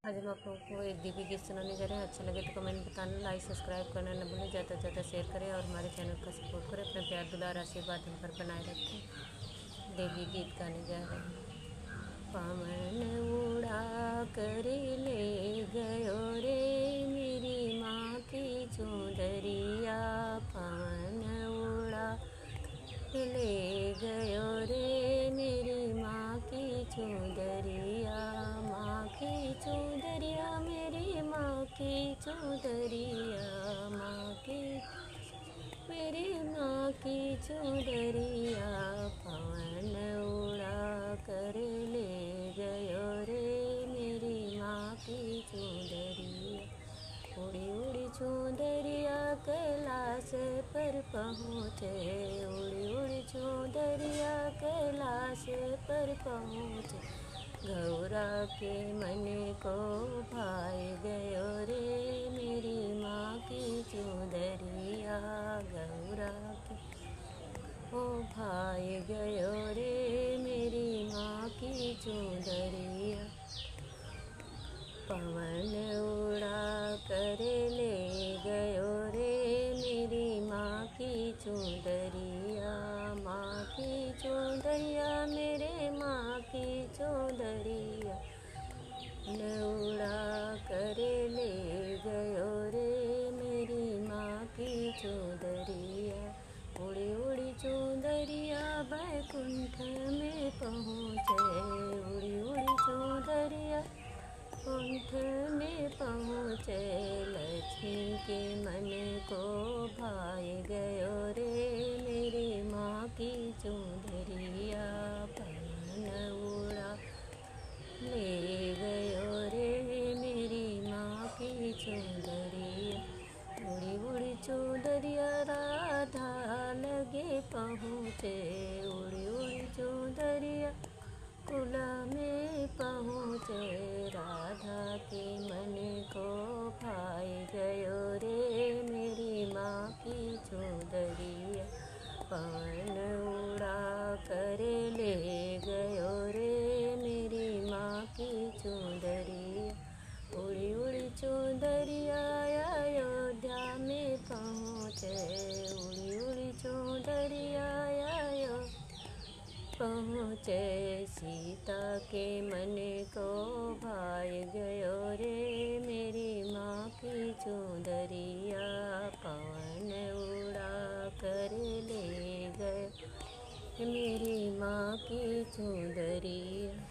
आज हम आप लोगों को एक देवी गीत सुनाने जा रहे हैं। अच्छा लगे तो कमेंट बताना, लाइक सब्सक्राइब करना न भूलें, ज़्यादा से ज़्यादा शेयर करें और हमारे चैनल का सपोर्ट करें। अपना प्यार दुलार आशीर्वाद हम पर बनाए रखें। देवी गीत गाने जा रहे हैं। पवन उड़ा कर ले गयो रे मेरी माँ की चुंदरिया, पवन उड़ा ले गयो रे मेरी माँ की चुंदरिया, माँ की चुंदरिया मेरी माँ की चुंदरिया, माँ की मेरी माँ की चुंदरिया, पवन उड़ा कर ले गयो रे मेरी माँ की चुंदरिया। उड़ी उड़ी चुंदरिया कैलाश पर पहुँचे, उड़ी उड़ी चुंदरिया कैलाश पर पहुँचे, गौरा के मन को भाई गयो रे मेरी माँ की चुंदरिया, गौरा के ओ भाई गयो रे मेरी माँ की चुंदरिया। पवन उड़ा कर ले गयो रे मेरी माँ की चुंदरिया, माँ की चुंदरिया मेरे माँ की चुंदरिया, उड़ा कर ले गयो रे मेरी माँ की चुंदरिया। उड़ी उड़ी चुंदरिया बैकुंठ में पहुँचे, उड़ी उड़ी चुंदरिया कुंठ में पहुँचे, लक्ष्मी के मन को भाई गयो रे मेरी माँ की चुंदरिया, पवन उड़ा ले गयो रे मेरी माँ की चुंदरिया। उड़ी उड़ी चुंदरिया राधा लगे पहुँचे, उड़ी उड़ी चुंदरिया कुल में पहुँचे, राधा के मन को भाई गयो रे मेरी माँ की चुंदरिया, पवन उड़ा कर ले गयो रे मेरी माँ की चुंदरिया। उड़ी उड़ी चुंदरिया अयोध्या में पहुँचे, उड़ी उड़ी चुंदरिया पहुँचे, सीता के मन को भाई गयो रे मेरी माँ की चुंदरिया, पवन उड़ा कर ले गए मेरी माँ की चुंदरिया।